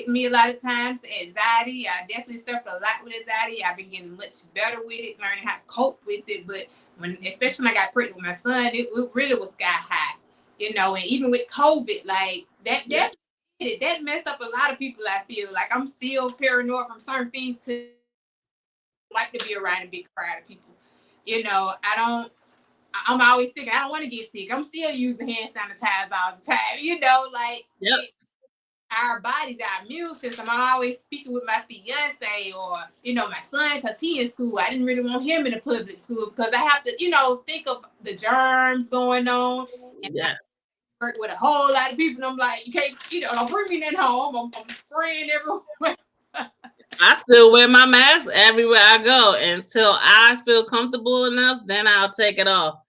hit me a lot of times. Anxiety, I definitely suffer a lot with anxiety. I've been getting much better with it, learning how to cope with it. But especially when I got pregnant with my son, it really was sky high, and even with COVID, like that messed up a lot of people. I feel like I'm still paranoid from certain things to like to be around a big crowd of people. I don't. I'm always thinking I don't want to get sick. I'm still using hand sanitizer all the time. Yep. Our bodies, our immune system. I'm always speaking with my fiance or my son because he in school. I didn't really want him in a public school because I have to think of the germs going on. And I Yes. work with a whole lot of people. And I'm like, you can't, don't bring me in home. I'm spraying everywhere. I still wear my mask everywhere I go until I feel comfortable enough. Then I'll take it off.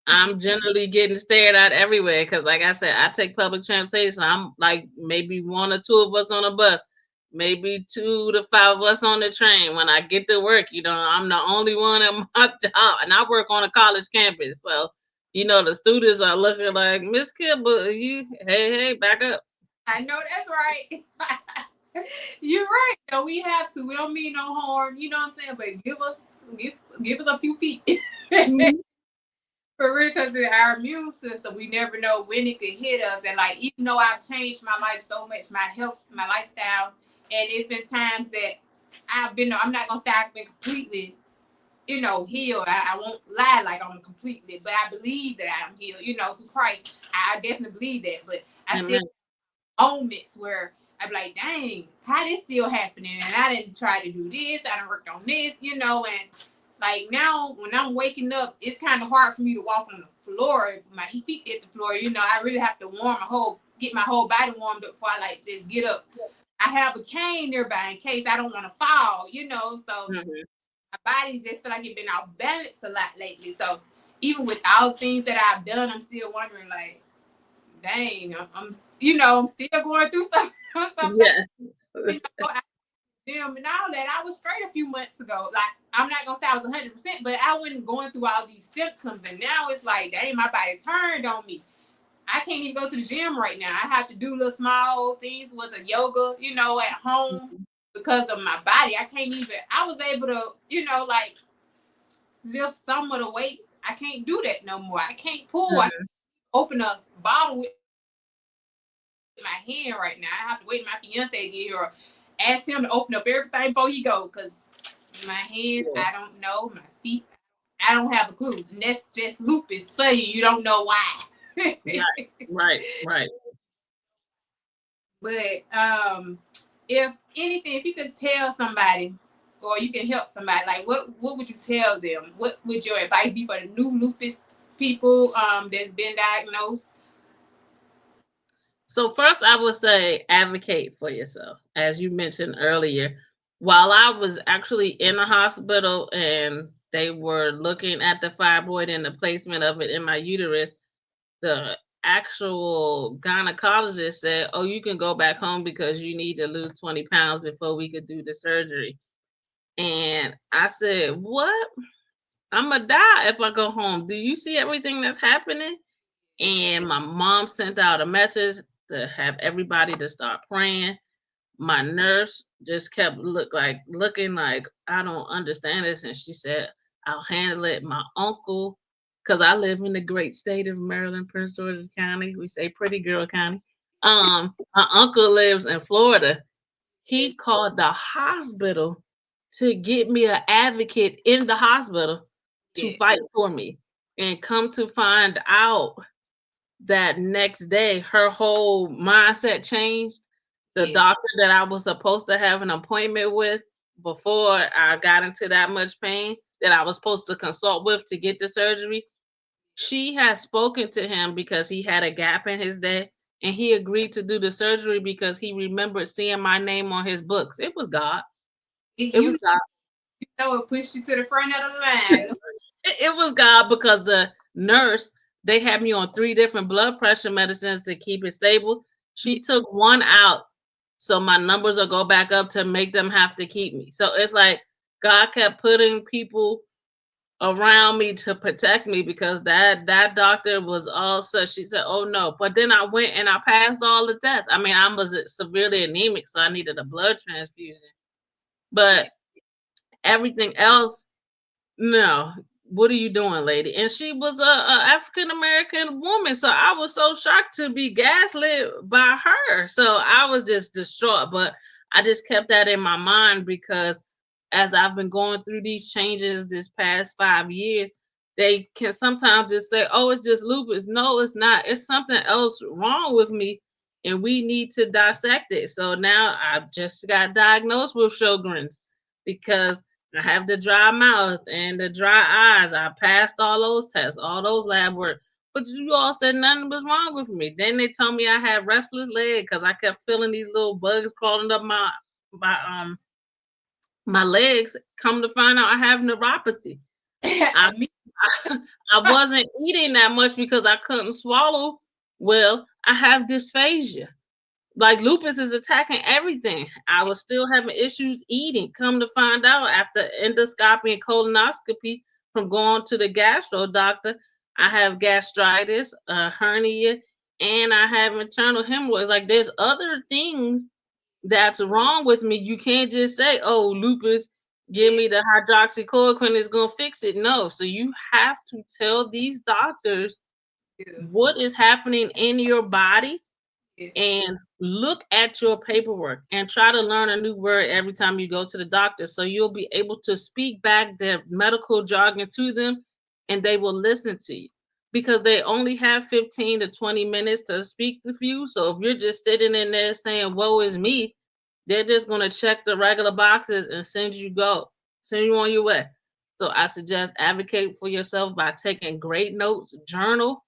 I'm generally getting stared at everywhere because, like I said, I take public transportation. I'm like maybe one or two of us on a bus, maybe 2 to 5 of us on the train. When I get to work, I'm the only one at my job, and I work on a college campus. So, the students are looking like, Miss Kibble, hey, back up. I know that's right. You're right. No, we have to. We don't mean no harm. You know what I'm saying? But give us a few feet. Mhm. For real, because our immune system, we never know when it could hit us. And like, even though I've changed my life so much, my health, my lifestyle, and it's been times that I'm not gonna say I've been completely, healed. I won't lie like I'm completely, but I believe that I'm healed, through Christ. I definitely believe that. But I still Amen. moments where I'm like, dang, how this still happening? And I didn't try to do this, I didn't work on this, and like now when I'm waking up, it's kind of hard for me to walk on the floor. If my feet hit the floor, I really have to get my whole body warmed up before I like just get up. I have a cane nearby in case I don't want to fall, so Mhm. my body just feel like it's been off balance a lot lately. So even with all the things that I've done, I'm still wondering like, dang, I'm still going through something. Yes. I gym and all that. I was straight a few months ago. Like I'm not gonna say I was 100%, but I wasn't going through all these symptoms, and now it's like, dang, my body turned on me. I can't even go to the gym right now. I have to do little small things with a yoga, at home because of my body. I can't even. I was able to, like lift some of the weights. I can't do that no more. I can't pull. I Mhm. open a bottle with my hand right now. I have to wait for my fiance to get here or ask him to open up everything before he go because my hands, Yeah. I don't know. My feet, I don't have a clue. And that's just lupus for you. You don't know why. Right. Right. Right. But if anything, if you could tell somebody or you can help somebody, like what would you tell them? What would your advice be for the new lupus people that's been diagnosed? So first, I would say advocate for yourself, as you mentioned earlier. While I was actually in the hospital and they were looking at the fibroid and the placement of it in my uterus, the actual gynecologist said, "Oh, you can go back home because you need to lose 20 pounds before we could do the surgery." And I said, "What? I'm gonna die if I go home. Do you see everything that's happening?" And my mom sent out a message to have everybody to start praying. My nurse just kept looking like I don't understand this, and she said, "I'll handle it." My uncle, because I live in the great state of Maryland, Prince George's County, we say Pretty Girl County. My uncle lives in Florida. He called the hospital to get me an advocate in the hospital to Yeah, fight for me, and come to find out that next day her whole mindset changed. The yeah, doctor that I was supposed to have an appointment with before I got into that much pain that I was supposed to consult with to get the surgery, she had spoken to him because he had a gap in his day, and he agreed to do the surgery because he remembered seeing my name on his books. It was God. It you was God. it pushed you to the front of the line. It was God because the nurse, they had me on 3 different blood pressure medicines to keep it stable. Yeah, She took one out so my numbers will go back up to make them have to keep me. So it's like God kept putting people around me to protect me because that doctor was all such. She said, "Oh no," but then I went and I passed all the tests. I mean, I was severely anemic, so I needed a blood transfusion. Yeah. But everything else, no. What are you doing, lady? And she was a African American woman, so I was so shocked to be gaslit by her. So I was just distraught. But I just kept that in my mind because as I've been going through these changes this past 5 years, they can sometimes just say, "Oh, it's just lupus." No, it's not. It's something else wrong with me, and we need to dissect it. So now I just got diagnosed with Sjogren's because I have the dry mouth and the dry eyes. I passed all those tests, all those lab work. But you all said nothing was wrong with me. Then they told me I had restless leg because I kept feeling these little bugs crawling up my my legs. Come to find out I have neuropathy. I Me. I wasn't eating that much because I couldn't swallow well. I have dysphagia. Like lupus is attacking everything. I was still having issues eating. Come to find out after endoscopy and colonoscopy from going to the gastro doctor, I have gastritis, a hernia, and I have internal hemorrhoids. Like there's other things that's wrong with me. You can't just say, "Oh, lupus, give Yeah. me the hydroxychloroquine is gonna fix it." No. So you have to tell these doctors Yeah. what is happening in your body Yes. and look at your paperwork and try to learn a new word every time you go to the doctor so you'll be able to speak back their medical jargon to them and they will listen to you because they only have 15 to 20 minutes to speak with you. So if you're just sitting in there saying, "Woe is me," they're just going to check the regular boxes and send you on your way. So I suggest advocate for yourself by taking great notes, journal,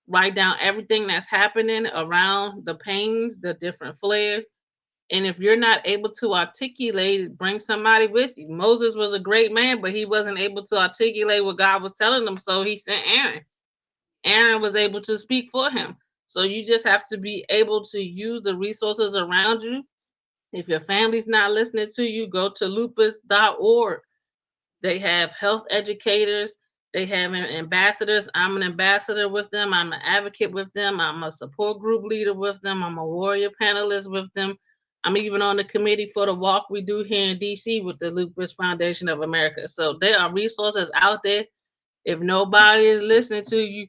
write down everything that's happening around the pains, the different flares. And if you're not able to articulate it, bring somebody with you. Moses was a great man, but he wasn't able to articulate what God was telling him. So he sent Aaron. Aaron was able to speak for him. So you just have to be able to use the resources around you. If your family's not listening to you, go to lupus.org. They have health educators. They have ambassadors. I'm an ambassador with them. I'm an advocate with them. I'm a support group leader with them. I'm a warrior panelist with them. I'm even on the committee for the walk we do here in DC with the Lupus Foundation of America. So there are resources out there. If nobody is listening to you,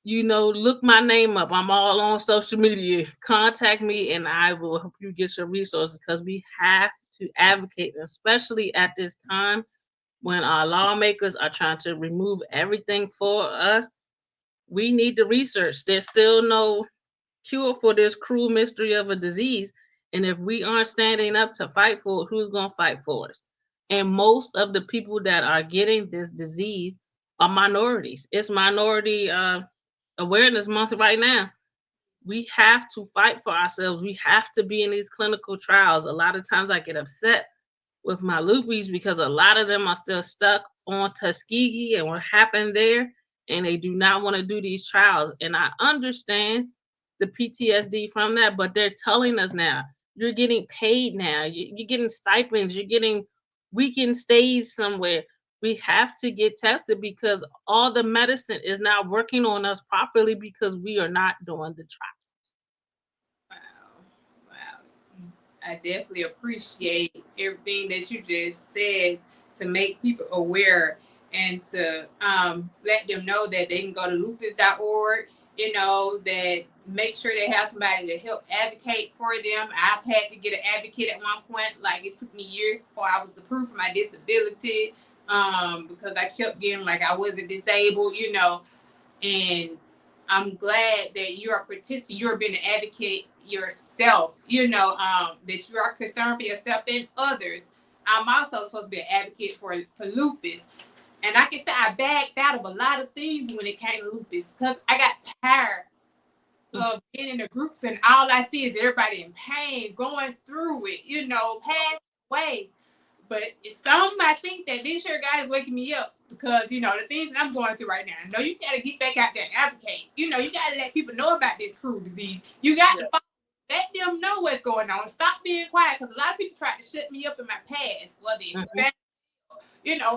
look my name up. I'm all on social media. Contact me and I will help you get your resources because we have to advocate, especially at this time when our lawmakers are trying to remove everything for us. We need the research. There's still no cure for this cruel mystery of a disease. And if we aren't standing up to fight for it, who's going to fight for us? And most of the people that are getting this disease are minorities. It's minority awareness month right now. We have to fight for ourselves. We have to be in these clinical trials. A lot of times I get upset with my loopies because a lot of them are still stuck on Tuskegee and what happened there, and they do not want to do these trials. And I understand the PTSD from that, but they're telling us now you're getting paid now, you're getting stipends, you're getting weekend stays somewhere. We have to get tested because all the medicine is not working on us properly because we are not doing the trial. Wow. Wow. I definitely appreciate everything that you just said to make people aware and to let them know that they can go to lupus.org, that make sure they have somebody to help advocate for them. I've had to get an advocate at one point. Like it took me years before I was approved for my disability because I kept getting like I wasn't disabled, and I'm glad that you are participating. You're being an advocate yourself. That you are concerned for yourself and others. I'm also supposed to be an advocate for lupus, and I can say I backed out of a lot of things when it came to lupus because I got tired of being in the groups and all I see is everybody in pain, going through it. Passing away. But it's something I think that this year God is waking me up because, the things that I'm going through right now. I know you got to get back out there and advocate. You got to let people know about this cruel disease. You got to let them know what's going on. Stop being quiet because a lot of people tried to shut me up in my past, whether it's Mhm.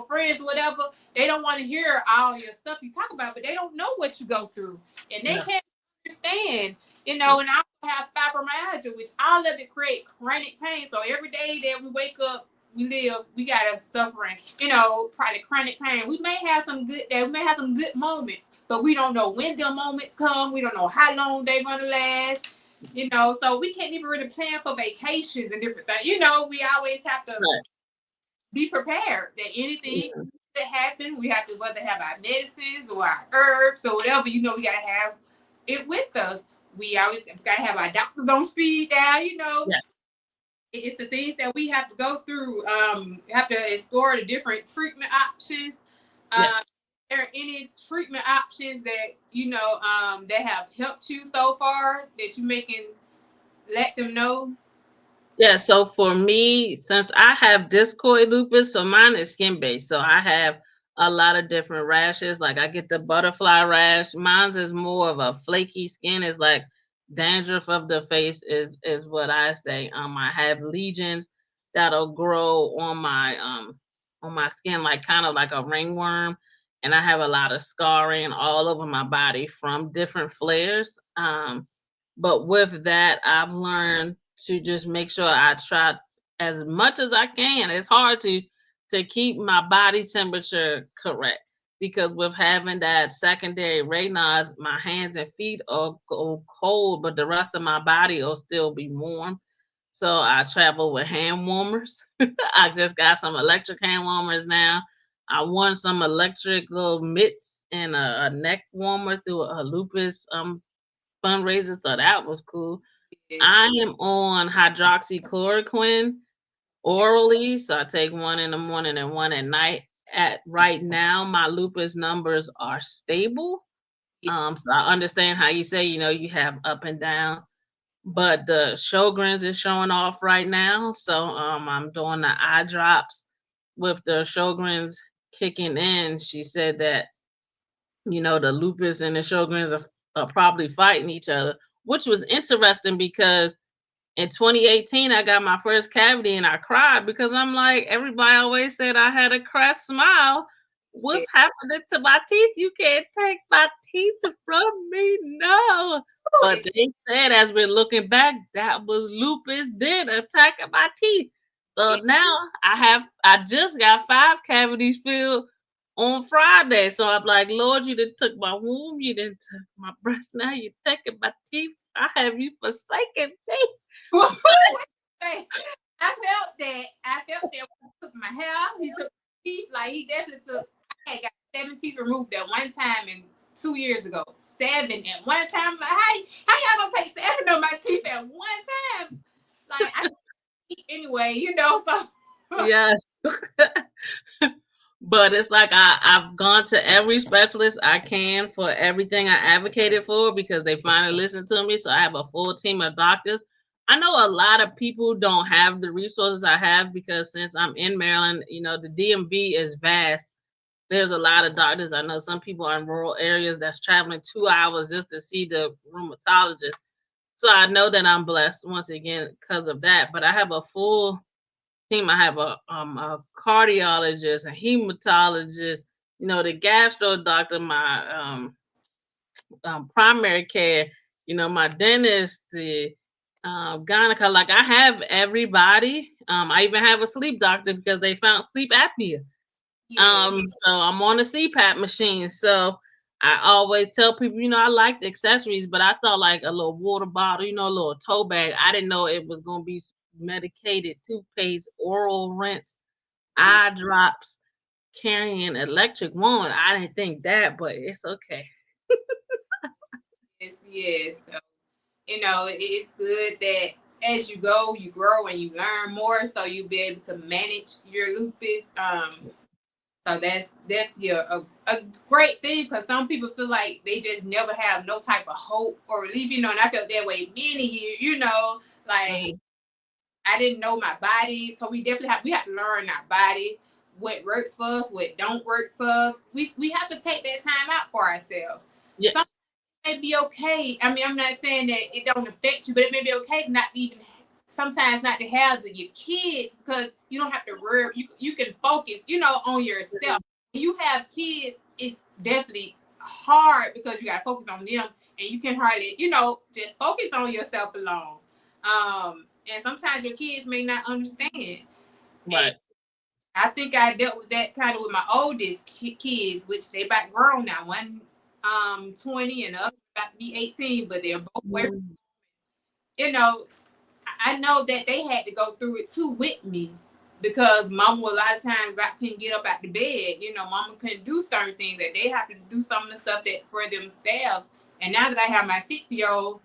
friends, whatever. They don't want to hear all your stuff you talk about, but they don't know what you go through, and they Yeah. can't understand. And I have fibromyalgia, which all of it create chronic pain. So every day that we wake up, we live, we gotta suffering, probably chronic pain. We may have some good days, we may have some good moments, but we don't know when the moments come. We don't know how long they're gonna last. So we can't even really plan for vacations and different things. We always have to Right. be prepared that anything Yeah. that happen, we have to whether have our medicines or our herbs or whatever. We gotta have it with us. We always gotta have our doctors on speed dial. Yes. It's the things that we have to go through. We have to explore the different treatment options. Um, Yes. are there any treatment options that that have helped you so far that you making let them know? Yeah, so for me, since I have discoid lupus, so mine is skin based. So I have a lot of different rashes. Like I get the butterfly rash. Mine's is more of a flaky skin. It's like dandruff of the face is what I say. I have lesions that'll grow on my skin like kind of like a ringworm. And I have a lot of scarring all over my body from different flares. But with that, I've learned to just make sure I try as much as I can. It's hard to keep my body temperature correct because with having that secondary Raynaud's, my hands and feet will go cold, but the rest of my body will still be warm. So I travel with hand warmers. I just got some electric hand warmers now. I won some electric little mitts and a neck warmer through a lupus fundraiser, so that was cool. Yes, I am on hydroxychloroquine orally, so I take one in the morning and one at night. At right now, my lupus numbers are stable. yes, So I understand how you say, you have up and downs, but the Sjogren's is showing off right now. So I'm doing the eye drops with the Sjogren's kicking in. She said that the lupus and the Sjogren's are probably fighting each other, which was interesting because in 2018, I got my first cavity and I cried because I'm like, everybody always said I had a crest smile. What's yes. happening to my teeth? You can't take my teeth from me. No. But Ooh, they said, as we're looking back, that was lupus then attacking my teeth. So it, now I just got 5 cavities filled on Friday. So I'm like, Lord, you done took my womb, you done took my breast, now you taking my teeth. I have you forsaken me. Woo, say, I felt that. I felt that when he took my hair. He took my teeth. Like he definitely took. I had got 7 teeth removed at one time and 2 years ago. 7 at one time. Like how y'all gonna take 7 of my teeth at one time? Like I eat anyway. So Yes. But it's like I've gone to every specialist I can for everything I advocated for because they finally listened to me. So I have a full team of doctors. I know a lot of people don't have the resources I have because since I'm in Maryland, the DMV is vast. There's a lot of doctors. I know some people are in rural areas that's traveling 2 hours just to see the rheumatologist. So I know that I'm blessed once again because of that. But I have a full team. I have a cardiologist, a hematologist, the gastro doctor, my primary care, my dentist, the gynecologist. Like I have everybody. I even have a sleep doctor because they found sleep apnea. yes, So I'm on a CPAP machine. So I always tell people, I like the accessories, but I thought like a little water bottle, a little toe bag. I didn't know it was gonna be medicated toothpaste, oral rinse, yes, eye drops, carrying electric wand. I didn't think that, but it's okay. yes, yes. So it's good that as you go, you grow and you learn more, so you'll be able to manage your lupus. So that's definitely a great thing because some people feel like they just never have no type of hope or relief, and I felt that way many years, like Mhm. I didn't know my body. So we have to learn our body, what works for us, what don't work for us. We have to take that time out for ourselves. Some Yes. may be okay. I mean, I'm not saying that it don't affect you, but it may be okay to not even sometimes not to have your kids because you don't have to worry. You can focus, on yourself. When you have kids, it's definitely hard because you got to focus on them, and you can hardly, just focus on yourself alone. And sometimes your kids may not understand. And Right. I think I dealt with that kind of with my oldest kids, which they about grown now. One 20 and the other about to be 18, but they're both way, Mm. you know, I know that they had to go through it too with me because mama a lot of times couldn't get up out the bed. Mama couldn't do certain things that they have to do some of the stuff that for themselves. And now that I have my 6-year-old,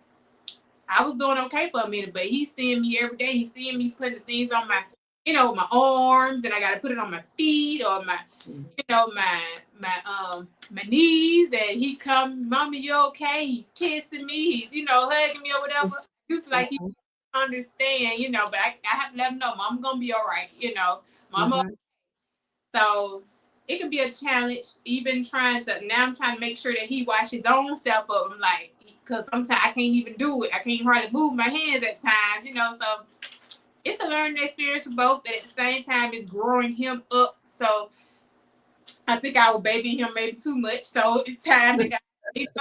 I was doing okay for a minute, but he's seeing me every day. He's seeing me putting the things on my arms, and I got to put it on my feet or my knees. And he come, mommy, you okay? He's kissing me. He's hugging me or whatever. You feel like he Mhm. understand, but I have to let him know, mom gonna be all right. Mama. Mhm. So it can be a challenge, even trying to. Now I'm trying to make sure that he wash his own stuff up. I'm like, because sometimes I can't even do it. I can't hardly move my hands at times. So it's a learning experience for both, but at the same time, it's growing him up. So I think I was babying him maybe too much. So it's time to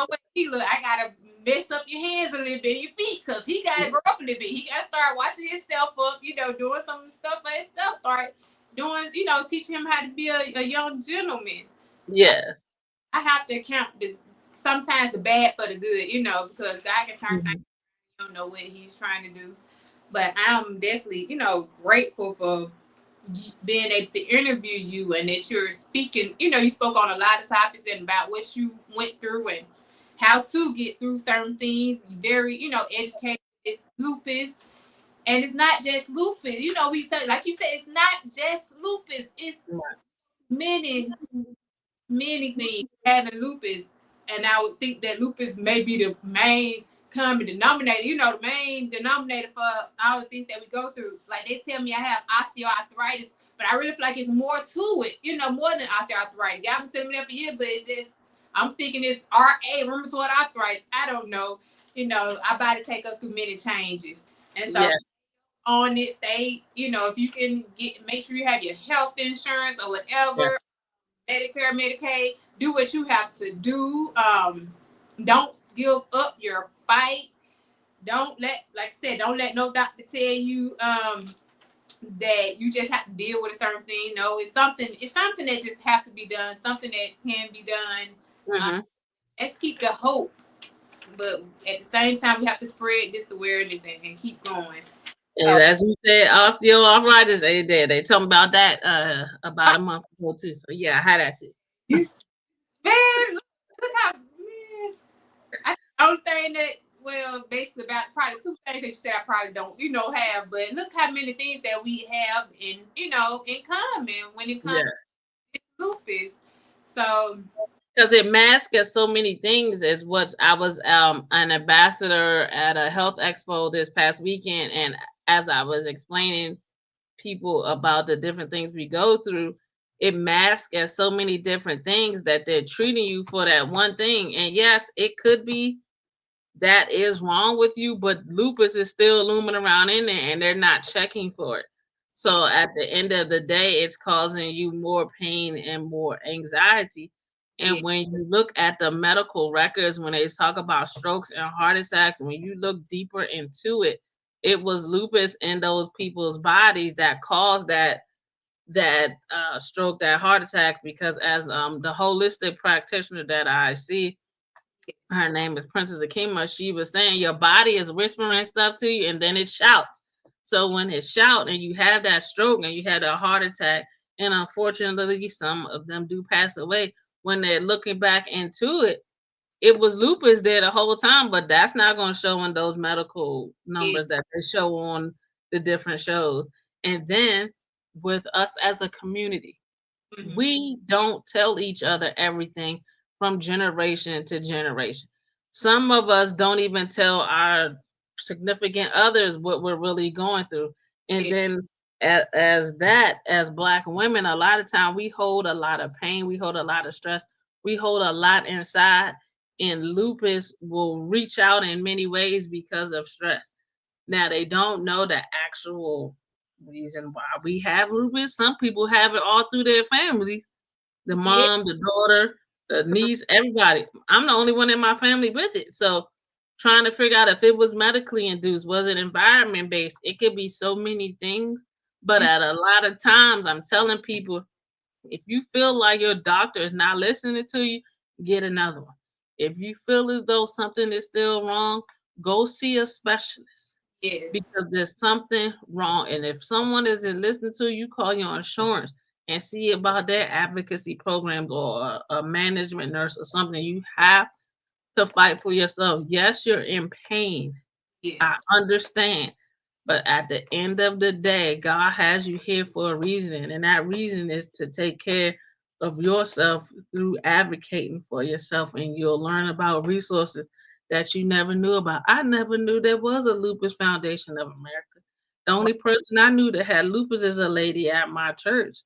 what he look. I gotta mess up your hands a little bit, your feet, because he gotta grow up a little bit. He gotta start washing himself up, doing some stuff by himself. Start doing, teaching him how to be a young gentleman. So Yes. I have to count sometimes the bad for the good, because God can turn things. Mhm. You don't know what He's trying to do. But I'm definitely, grateful for being able to interview you and that you're speaking. You spoke on a lot of topics and about what you went through and how to get through certain things. Very, educated. It's lupus. And it's not just lupus. We said, like you said, it's not just lupus. It's Right. many, many things having lupus. And I would think that lupus may be the main common denominator, the main denominator for all the things that we go through. Like they tell me I have osteoarthritis, but I really feel like it's more to it, more than osteoarthritis. Y'all been telling me that for years, but it just, I'm thinking it's RA, rheumatoid arthritis. I don't know. Our body take us through many changes. And so Yes. on it, stay, if you can make sure you have your health insurance or Yes. whatever, Medicare, Medicaid, do what you have to do. Don't give up your fight. Don't let, like I said, don't let no doctor tell you that you just have to deal with a certain thing. No, it's something. It's something that just have to be done. Something that can be done. Uh, Mhm. let's keep the hope, but at the same time, we have to spread this awareness and keep going. And So, as you said, osteoarthritis, they told me about that about a month ago too. So yeah, I had that too. you, man, look how man. The only thing that, well, basically about probably two things that you said I probably don't, have, but look how many things that we have in common when it comes Yeah. to lupus. So, Because it masks so many things as what I was an ambassador at a health expo this past weekend, and as I was explaining people about the different things we go through, it masks as so many different things that they're treating you for that one thing. And yes, it could be that is wrong with you, but lupus is still looming around in there and they're not checking for it. So at the end of the day, it's causing you more pain and more anxiety. yeah, And when you look at the medical records, when they talk about strokes and heart attacks, when you look deeper into it, it was lupus in those people's bodies that caused that stroke, that heart attack. Because as the holistic practitioner that I see, her name is Princess Akima, she was saying your body is whispering stuff to you and then it shouts. So when it shouts and you have that stroke and you had a heart attack, and unfortunately some of them do pass away, when they're looking back into it, it was lupus there the whole time, but that's not going to show in those medical yeah, numbers that they show on the different shows. And then with us as a community, mm-hmm, we don't tell each other everything from generation to generation. Some of us don't even tell our significant others what we're really going through. And yeah, then as black women, a lot of time we hold a lot of pain, we hold a lot of stress, we hold a lot inside, and lupus will reach out in many ways because of stress. Now they don't know the actual reason why we have lupus. Some people have it all through their families. The Yeah, mom, the daughter, the niece, everybody. I'm the only one in my family with it. So trying to figure out if it was medically induced, was it environment based? It could be so many things. But you, at a lot of times I'm telling people, if you feel like your doctor is not listening to you, get another one. If you feel as though something is still wrong, go see a specialist yes, because there's something wrong. And if someone isn't listening to you, call your insurance and see about their advocacy programs or a management nurse or something. You have to fight for yourself. Yes, you're in pain. yes, I understand. But at the end of the day, God has you here for a reason. And that reason is to take care of yourself through advocating for yourself. And you'll learn about resources that you never knew about. I never knew there was a Lupus Foundation of America. The only person I knew that had lupus is a lady at my church,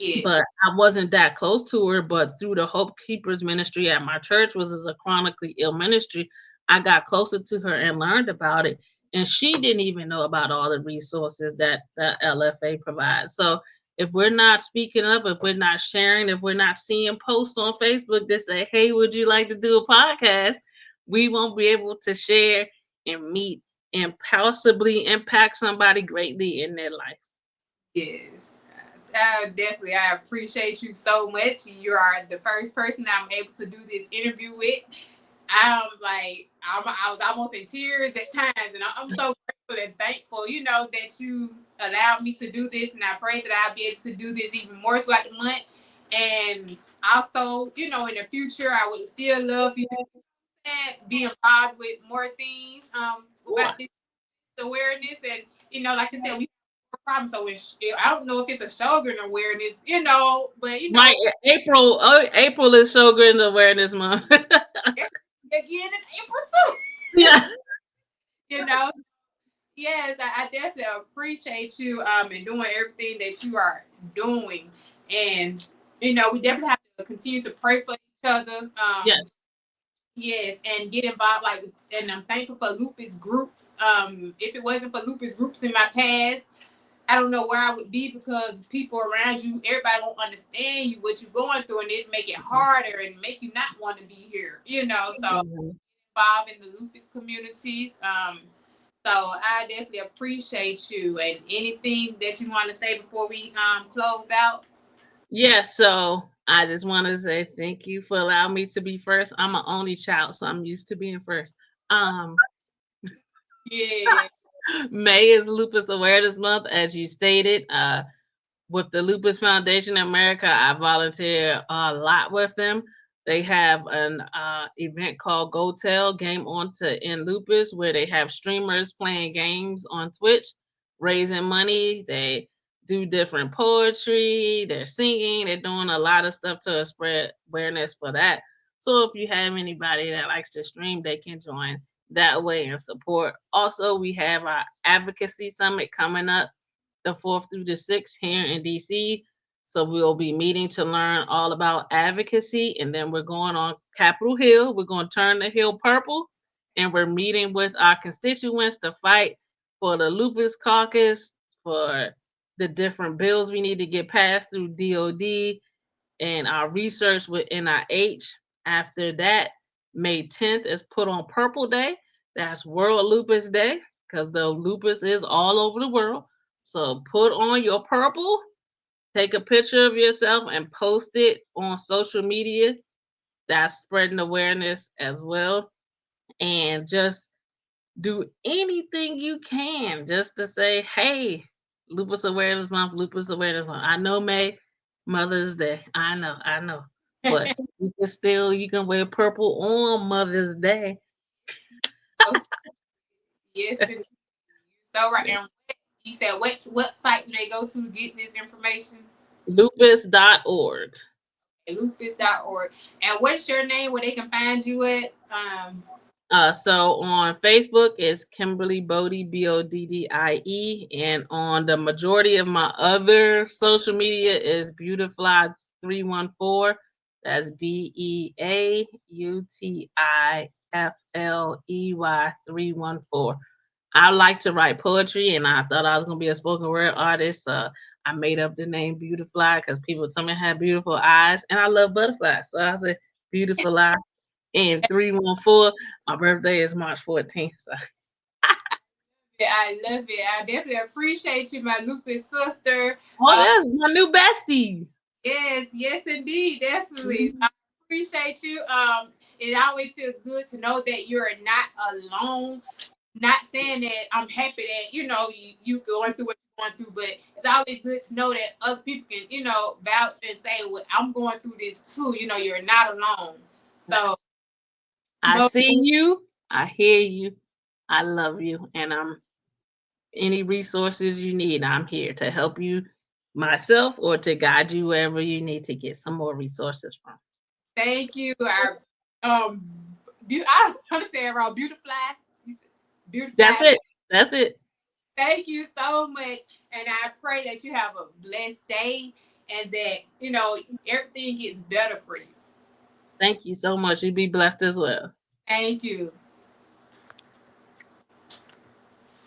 yes, but I wasn't that close to her. But through the Hope Keepers ministry at my church, was as a chronically ill ministry, I got closer to her and learned about it. And she didn't even know about all the resources that the LFA provides. So if we're not speaking up, if we're not sharing, if we're not seeing posts on Facebook that say, "Hey, would you like to do a podcast?" we won't be able to share and meet and possibly impact somebody greatly in their life. yes. Definitely, I appreciate you so much. You are the first person that I'm able to do this interview with. I was almost in tears at times, and I'm so grateful and thankful, that you allowed me to do this, and I pray that I'll be able to do this even more throughout the month. And also, in the future, I would still love you to be involved with more things Sure. about this awareness, and like I said, we have a problem. So I don't know if it's a Shogun awareness, but Right, April. Oh, April is Sjogren's Awareness Month. again in April too. Yeah. you know Yes, I definitely appreciate you and doing everything that you are doing. And we definitely have to continue to pray for each other. Yes. Yes, and get involved, and I'm thankful for lupus groups. If it wasn't for lupus groups in my past, I don't know where I would be, because people around you, everybody won't understand you, what you're going through, and it make it harder and make you not want to be here. So Mhm. involved in the lupus communities. So I definitely appreciate you. And anything that you want to say before we close out? Yeah. So I just want to say thank you for allowing me to be first. I'm an only child, so I'm used to being first. Um, Yeah. May is Lupus Awareness Month, as you stated. With the Lupus Foundation in America, I volunteer a lot with them. They have an event called Go Tell Game On to End Lupus, where they have streamers playing games on Twitch, raising money. They do different poetry, they're singing, they're doing a lot of stuff to spread awareness for that. So if you have anybody that likes to stream, they can join that way and support. Also, we have our advocacy summit coming up the 4th through the 6th here in DC. So we'll be meeting to learn all about advocacy. And then we're going on Capitol Hill. We're going to turn the hill purple. And we're meeting with our constituents to fight for the lupus caucus, for the different bills we need to get passed through DOD, and our research with NIH. After that, May 10th is put on Purple Day. That's World Lupus Day because the lupus is all over the world. So put on your purple, take a picture of yourself and post it on social media. That's spreading awareness as well. And just do anything you can just to say, hey, Lupus Awareness Month, Lupus Awareness Month. I know May, Mother's Day. I know. But you can wear purple on Mother's Day. Yes, indeed. So right. And you said, what website do they go to get this information? Lupus.org. Lupus.org. And what's your name, where they can find you at? So on Facebook is Kimberly Bodie, Boddie, and on the majority of my other social media is Beautifly314. That's Beautifley 314. I like to write poetry, and I thought I was gonna be a spoken word artist. I made up the name Beautifly because people tell me I have beautiful eyes, and I love butterflies. So I said Beautiful Eye. And 314, my birthday is March 14th. So. Yeah, I love it. I definitely appreciate you, my Lupus sister. Oh, that's my new bestie. Yes, yes, indeed, definitely. So Mhm. I appreciate you. It always feels good to know that you're not alone. Not saying that I'm happy that you going through what you're going through, but it's always good to know that other people can vouch and say, "Well, I'm going through this too." You're not alone. So, Yes. I no, see you. I hear you. I love you. And I'm any resources you need, I'm here to help you myself or to guide you wherever you need to get some more resources from. thank you. I understand wrong. That's Beautify. it. That's it. Thank you so much, and I pray that you have a blessed day and that everything gets better for you. Thank you so much. You be blessed as well. Thank you.